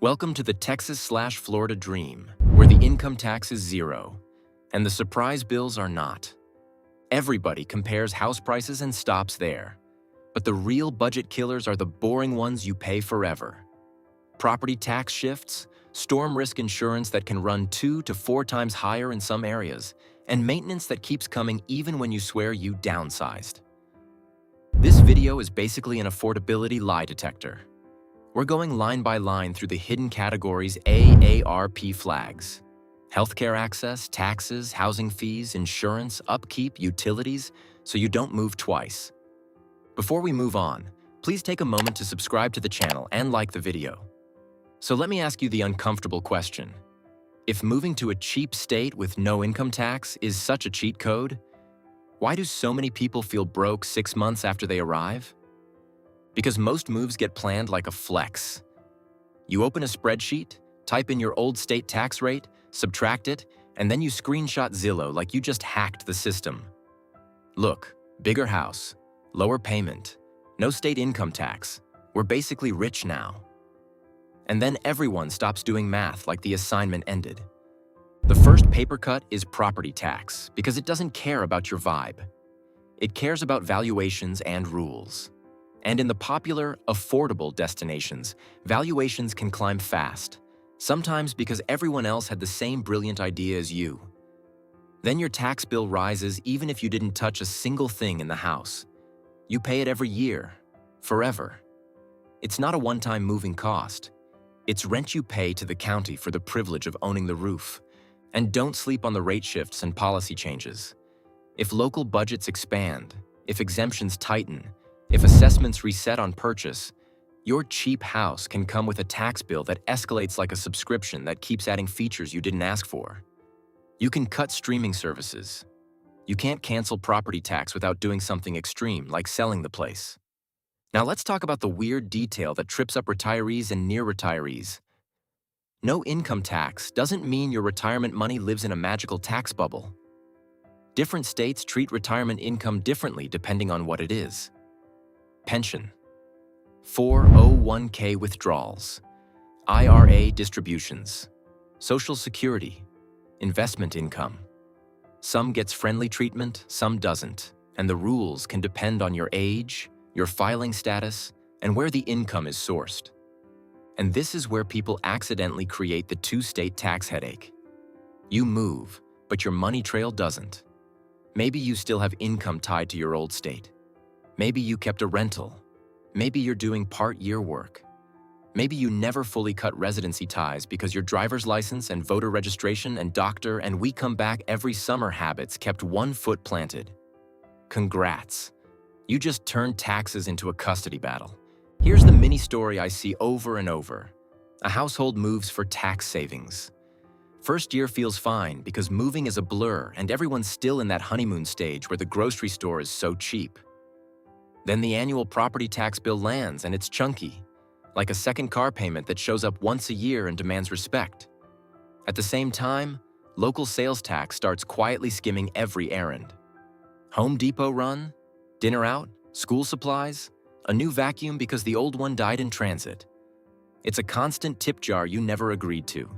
Welcome to the Texas/Florida dream, where the income tax is zero, and the surprise bills are not. Everybody compares house prices and stops there. But the real budget killers are the boring ones you pay forever. Property tax shifts, storm risk insurance that can run 2 to 4 times higher in some areas, and maintenance that keeps coming even when you swear you downsized. This video is basically an affordability lie detector. We're going line by line through the hidden categories AARP flags. Healthcare access, taxes, housing fees, insurance, upkeep, utilities, so you don't move twice. Before we move on, please take a moment to subscribe to the channel and like the video. So let me ask you the uncomfortable question. If moving to a cheap state with no income tax is such a cheat code, why do so many people feel broke 6 months after they arrive? Because most moves get planned like a flex. You open a spreadsheet, type in your old state tax rate, subtract it, and then you screenshot Zillow like you just hacked the system. Look, bigger house, lower payment, no state income tax. We're basically rich now. And then everyone stops doing math like the assignment ended. The first paper cut is property tax because it doesn't care about your vibe. It cares about valuations and rules. And in the popular, affordable destinations, valuations can climb fast, sometimes because everyone else had the same brilliant idea as you. Then your tax bill rises even if you didn't touch a single thing in the house. You pay it every year, forever. It's not a one-time moving cost. It's rent you pay to the county for the privilege of owning the roof. And don't sleep on the rate shifts and policy changes. If local budgets expand, if exemptions tighten, if assessments reset on purchase, your cheap house can come with a tax bill that escalates like a subscription that keeps adding features you didn't ask for. You can cut streaming services. You can't cancel property tax without doing something extreme, like selling the place. Now let's talk about the weird detail that trips up retirees and near retirees. No income tax doesn't mean your retirement money lives in a magical tax bubble. Different states treat retirement income differently depending on what it is. Pension, 401k withdrawals, IRA distributions, Social Security, investment income. Some gets friendly treatment, some doesn't, and the rules can depend on your age, your filing status, and where the income is sourced. And this is where people accidentally create the two-state tax headache. You move, but your money trail doesn't. Maybe you still have income tied to your old state. Maybe you kept a rental. Maybe you're doing part-year work. Maybe you never fully cut residency ties because your driver's license and voter registration and doctor and we come back every summer habits kept 1 foot planted. Congrats. You just turned taxes into a custody battle. Here's the mini story I see over and over. A household moves for tax savings. First year feels fine because moving is a blur and everyone's still in that honeymoon stage where the grocery store is so cheap. Then the annual property tax bill lands and it's chunky, like a second car payment that shows up once a year and demands respect. At the same time, local sales tax starts quietly skimming every errand. Home Depot run, dinner out, school supplies, a new vacuum because the old one died in transit. It's a constant tip jar you never agreed to.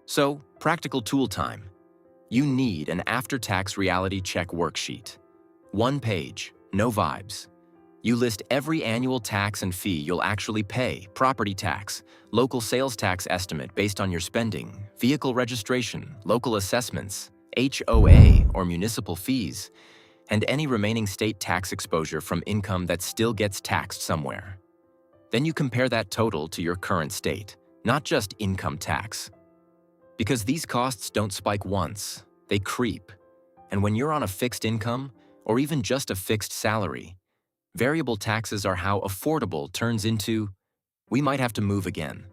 So, practical tool time. You need an after-tax reality check worksheet. 1 page, no vibes. You list every annual tax and fee you'll actually pay, property tax, local sales tax estimate based on your spending, vehicle registration, local assessments, HOA or municipal fees, and any remaining state tax exposure from income that still gets taxed somewhere. Then you compare that total to your current state, not just income tax. Because these costs don't spike once, they creep. And when you're on a fixed income, or even just a fixed salary, variable taxes are how affordable turns into, we might have to move again.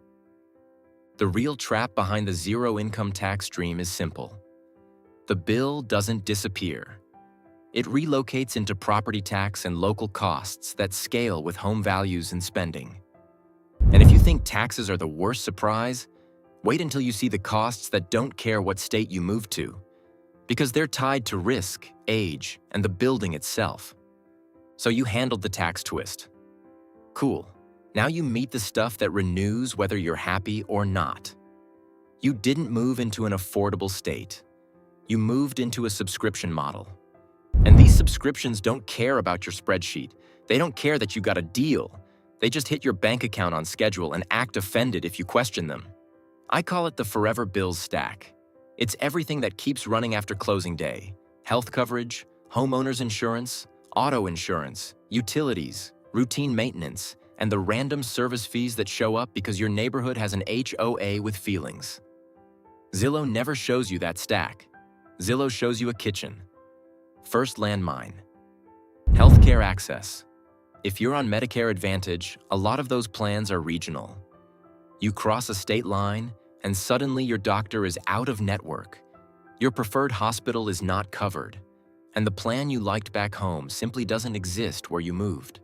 The real trap behind the zero income tax dream is simple. The bill doesn't disappear. It relocates into property tax and local costs that scale with home values and spending. And if you think taxes are the worst surprise, wait until you see the costs that don't care what state you move to, because they're tied to risk, age, and the building itself. So you handled the tax twist. Cool. Now you meet the stuff that renews whether you're happy or not. You didn't move into an affordable state. You moved into a subscription model. And these subscriptions don't care about your spreadsheet. They don't care that you got a deal. They just hit your bank account on schedule and act offended if you question them. I call it the forever bills stack. It's everything that keeps running after closing day. Health coverage, homeowner's insurance, auto insurance, utilities, routine maintenance, and the random service fees that show up because your neighborhood has an HOA with feelings. Zillow never shows you that stack. Zillow shows you a kitchen. First landmine. Healthcare access. If you're on Medicare Advantage, a lot of those plans are regional. You cross a state line, and suddenly your doctor is out of network. Your preferred hospital is not covered, and the plan you liked back home simply doesn't exist where you moved.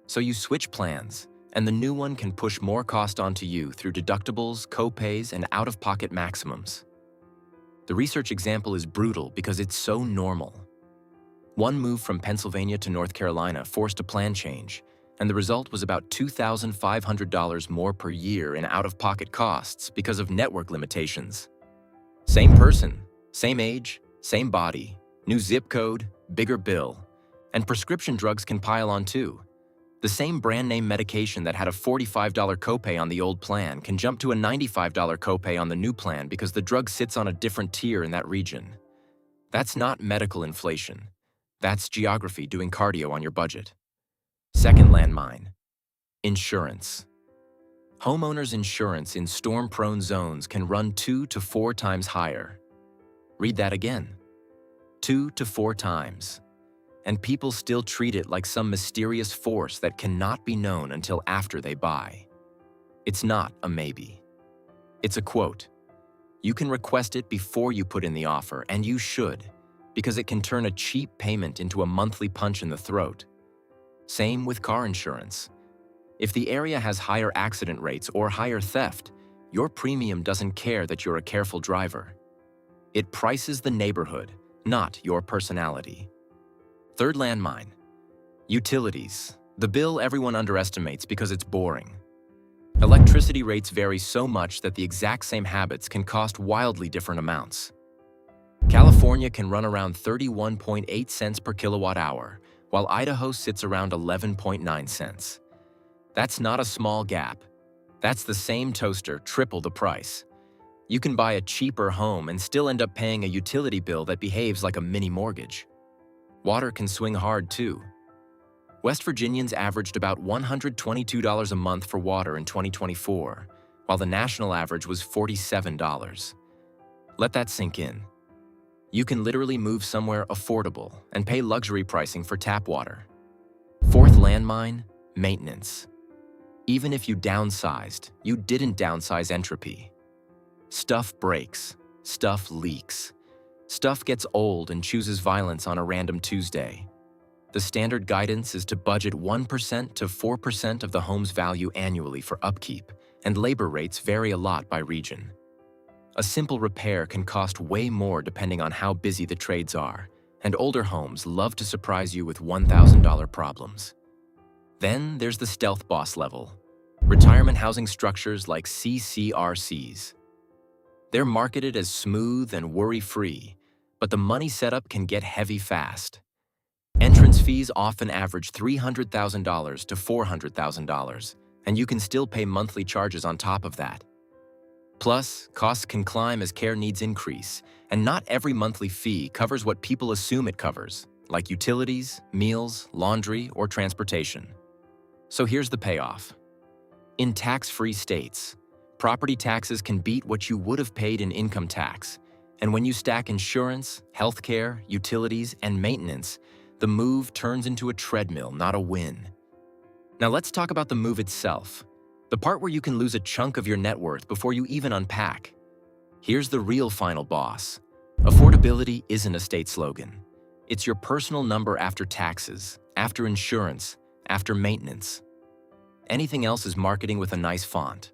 So you switch plans, and the new one can push more cost onto you through deductibles, co-pays, and out-of-pocket maximums. The research example is brutal because it's so normal. One move from Pennsylvania to North Carolina forced a plan change, and the result was about $2,500 more per year in out-of-pocket costs because of network limitations. Same person, same age, same body, new zip code, bigger bill, and prescription drugs can pile on too. The same brand name medication that had a $45 copay on the old plan can jump to a $95 copay on the new plan because the drug sits on a different tier in that region. That's not medical inflation. That's geography doing cardio on your budget. Second landmine. Insurance. Homeowners insurance in storm-prone zones can run 2 to 4 times higher. Read that again. 2 to 4 times. And people still treat it like some mysterious force that cannot be known until after they buy. It's not a maybe. It's a quote. You can request it before you put in the offer, and you should, because it can turn a cheap payment into a monthly punch in the throat. Same with car insurance. If the area has higher accident rates or higher theft, your premium doesn't care that you're a careful driver. It prices the neighborhood, not your personality. Third landmine. Utilities. The bill everyone underestimates because it's boring. Electricity rates vary so much that the exact same habits can cost wildly different amounts. California can run around 31.8 cents per kilowatt hour, while Idaho sits around 11.9 cents. That's not a small gap. That's the same toaster, triple the price. You can buy a cheaper home and still end up paying a utility bill that behaves like a mini mortgage. Water can swing hard too. West Virginians averaged about $122 a month for water in 2024, while the national average was $47. Let that sink in. You can literally move somewhere affordable and pay luxury pricing for tap water. Fourth landmine, maintenance. Even if you downsized, you didn't downsize entropy. Stuff breaks, stuff leaks. Stuff gets old and chooses violence on a random Tuesday. The standard guidance is to budget 1% to 4% of the home's value annually for upkeep, and labor rates vary a lot by region. A simple repair can cost way more depending on how busy the trades are, and older homes love to surprise you with $1,000 problems. Then there's the stealth boss level, retirement housing structures like CCRCs. They're marketed as smooth and worry-free, but the money setup can get heavy fast. Entrance fees often average $300,000 to $400,000, and you can still pay monthly charges on top of that. Plus, costs can climb as care needs increase, and not every monthly fee covers what people assume it covers, like utilities, meals, laundry, or transportation. So here's the payoff. In tax-free states, property taxes can beat what you would have paid in income tax, and when you stack insurance, healthcare, utilities, and maintenance, the move turns into a treadmill, not a win. Now let's talk about the move itself, the part where you can lose a chunk of your net worth before you even unpack. Here's the real final boss. Affordability isn't a state slogan. It's your personal number after taxes, after insurance, after maintenance. Anything else is marketing with a nice font.